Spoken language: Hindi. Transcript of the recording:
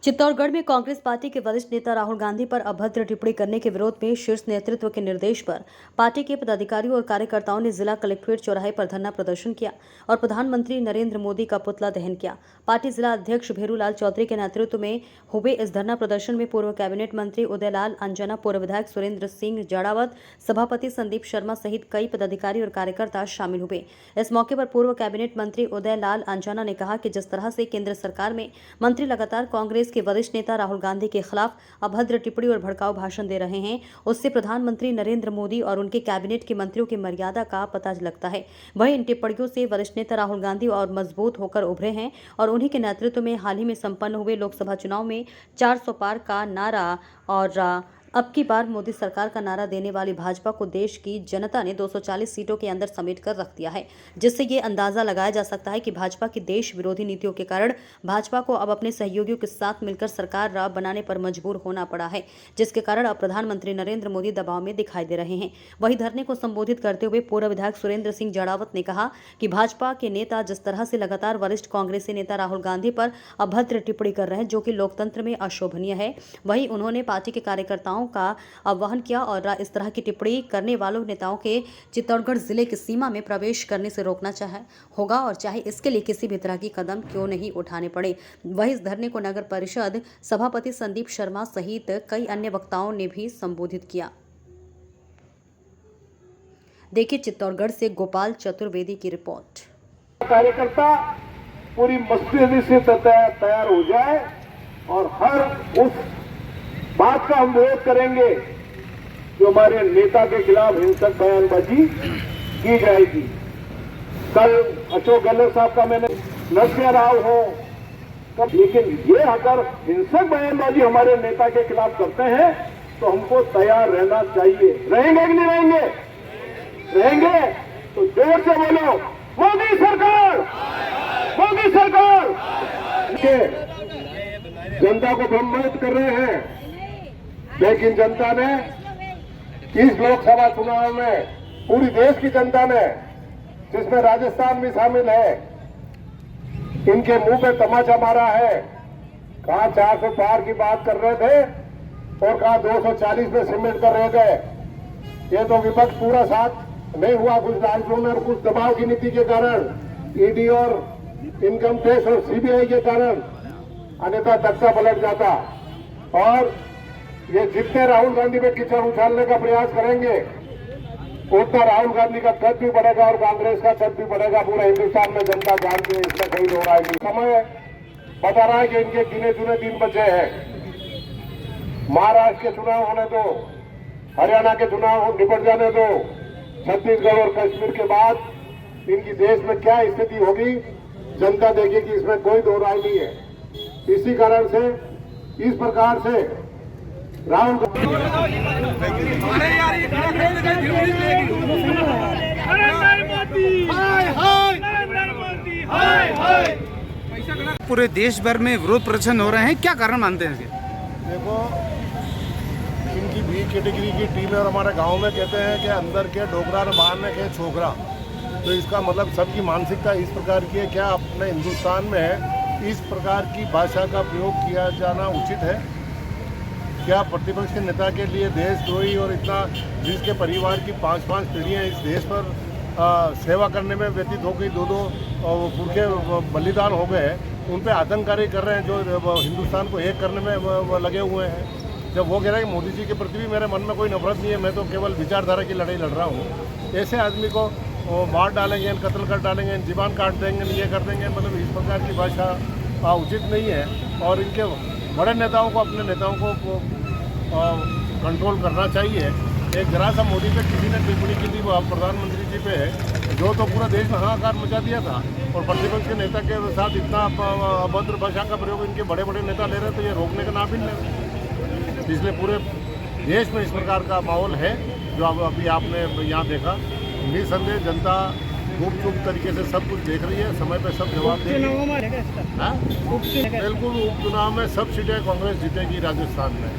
चित्तौड़गढ़ में कांग्रेस पार्टी के वरिष्ठ नेता राहुल गांधी पर अभद्र टिप्पणी करने के विरोध में शीर्ष नेतृत्व के निर्देश पर पार्टी के पदाधिकारियों और कार्यकर्ताओं ने जिला कलेक्ट्रेट चौराहे पर धरना प्रदर्शन किया और प्रधानमंत्री नरेंद्र मोदी का पुतला दहन किया। पार्टी जिला अध्यक्ष भेरूलाल चौधरी के नेतृत्व में हुए इस धरना प्रदर्शन में पूर्व कैबिनेट मंत्री उदयलाल अंजना, पूर्व विधायक सुरेंद्र सिंह जाड़ावत, सभापति संदीप शर्मा सहित कई पदाधिकारी और कार्यकर्ता शामिल हुए। इस मौके पर पूर्व कैबिनेट मंत्री उदयलाल अंजना ने कहा कि जिस तरह से केंद्र सरकार में मंत्री लगातार कांग्रेस के वरिष्ठ नेता राहुल गांधी के खिलाफ अभद्र टिप्पणी और भड़काऊ भाषण दे रहे हैं, उससे प्रधानमंत्री नरेंद्र मोदी और उनके कैबिनेट के मंत्रियों की मर्यादा का पता लगता है। वहीं इन टिप्पणियों से वरिष्ठ नेता राहुल गांधी और मजबूत होकर उभरे हैं और उन्हीं के नेतृत्व में हाल ही में संपन्न हुए लोकसभा चुनाव में 400 पार का नारा और अब की बार मोदी सरकार का नारा देने वाली भाजपा को देश की जनता ने 240 सीटों के अंदर समेट कर रख दिया है, जिससे ये अंदाजा लगाया जा सकता है कि भाजपा की देश विरोधी नीतियों के कारण भाजपा को अब अपने सहयोगियों के साथ मिलकर सरकार बनाने पर मजबूर होना पड़ा है, जिसके कारण अब प्रधानमंत्री नरेंद्र मोदी दबाव में दिखाई दे रहे हैं। वहीं धरने को संबोधित करते हुए पूर्व विधायक सुरेंद्र सिंह जाड़ावत ने कहा कि भाजपा के नेता जिस तरह से लगातार वरिष्ठ कांग्रेसी नेता राहुल गांधी पर अभद्र टिप्पणी कर रहे हैं, जो कि लोकतंत्र में अशोभनीय है, वहीं उन्होंने पार्टी के कार्यकर्ताओं का आह्वान किया और इस तरह की टिप्पणी करने वालों नेताओं के चित्तौड़गढ़ जिले की सीमा में प्रवेश करने से रोकना होगा और चाहे इसके लिए किसी भी तरह की कदम क्यों नहीं उठाने पड़े। वहीं इस धरने को नगर परिषद सभापति संदीप शर्मा सहित कई अन्य वक्ताओं ने भी संबोधित किया। देखिए चित्तौड़गढ़ से गोपाल चतुर्वेदी की रिपोर्ट। कार्यकर्ता पूरी मस्ती से तैयार हो जाए और हर उस बात का हम विरोध करेंगे जो हमारे नेता के खिलाफ हिंसक बयानबाजी की जाएगी। कल अशोक गहलोत साहब का मैंने नजर रहा हो, लेकिन ये अगर हिंसक बयानबाजी हमारे नेता के खिलाफ करते हैं तो हमको तैयार रहना चाहिए। रहेंगे कि नहीं रहेंगे? रहेंगे तो जोर से बोलो, मोदी सरकार, मोदी सरकार। जनता को भ्रमित कर रहे हैं, लेकिन जनता ने इस लोकसभा चुनाव में, पूरी देश की जनता ने, जिसमें राजस्थान भी शामिल है, इनके मुंह पे तमाचा मारा है। कहां 400 पार की बात कर रहे थे और कहां 240 में सिमट कर रहे थे। ये तो विपक्ष पूरा साथ नहीं हुआ, कुछ राज्यों में और कुछ दबाव की नीति के कारण, ईडी और इनकम टैक्स और सीबीआई के कारण, अन्यथा तख्ता पलट जाता। और ये जितने राहुल गांधी पे कीचड़ उछालने का प्रयास करेंगे उतना राहुल गांधी का कद भी बढ़ेगा और कांग्रेस का कद भी बढ़ेगा। पूरा हिंदुस्तान में जनता जानती है, इसमें कोई दो राय नहीं। समय बता रहा है कि इनके गिने चुने दिन बचे हैं। महाराष्ट्र के चुनाव होने दो, हरियाणा के चुनाव निपट जाने दो, छत्तीसगढ़ और कश्मीर के बाद इनकी देश में क्या स्थिति होगी जनता देखेगी, इसमें कोई दो राय नहीं है। इसी कारण से इस प्रकार से राहुल पूरे देश भर में विरोध प्रदर्शन हो रहे हैं, क्या कारण मानते हैं? देखो, इनकी बी कैटेगरी की टीम है और हमारे गांव में कहते हैं कि अंदर के डोगरा और बाहर में के छोकरा। तो इसका मतलब सबकी मानसिकता इस प्रकार की है। क्या अपने हिंदुस्तान में इस प्रकार की भाषा का प्रयोग किया जाना उचित है? क्या प्रतिपक्ष के नेता के लिए देशद्रोही और इतना, जिसके परिवार की 5-5 पीढ़ियाँ इस देश पर सेवा करने में व्यतीत हो गई, 2-2 पुरखे बलिदान हो गए, उन पे आतंककारी कर रहे हैं जो हिंदुस्तान को एक करने में लगे हुए हैं। जब वो कह रहे हैं कि मोदी जी के प्रति भी मेरे मन में कोई नफरत नहीं है, मैं तो केवल विचारधारा की लड़ाई लड़ रहा हूँ, ऐसे आदमी को मार डालेंगे, कत्ल कर डालेंगे, जीवान काट देंगे, ये कर देंगे, मतलब इस प्रकार की भाषा उचित नहीं है। और इनके बड़े नेताओं को, अपने नेताओं को कंट्रोल करना चाहिए। एक जरा सा मोदी पे किसी ने टिप्पणी की थी प्रधानमंत्री जी पे, जो तो पूरा देश में हाहाकार मचा दिया था, और प्रतिपक्ष के नेता के साथ इतना अभद्र भाषा का प्रयोग इनके बड़े बड़े नेता ले रहे, तो ये रोकने का नाम ही नहीं ले। इसलिए पूरे देश में इस प्रकार का माहौल है जो अभी आपने यहाँ देखा। निसंदेह जनता गुपचुप तरीके से सब कुछ देख रही है, समय पे सब जवाब दे रही है। बिल्कुल, उपचुनाव में सब सीटें कांग्रेस जीतेगी राजस्थान में।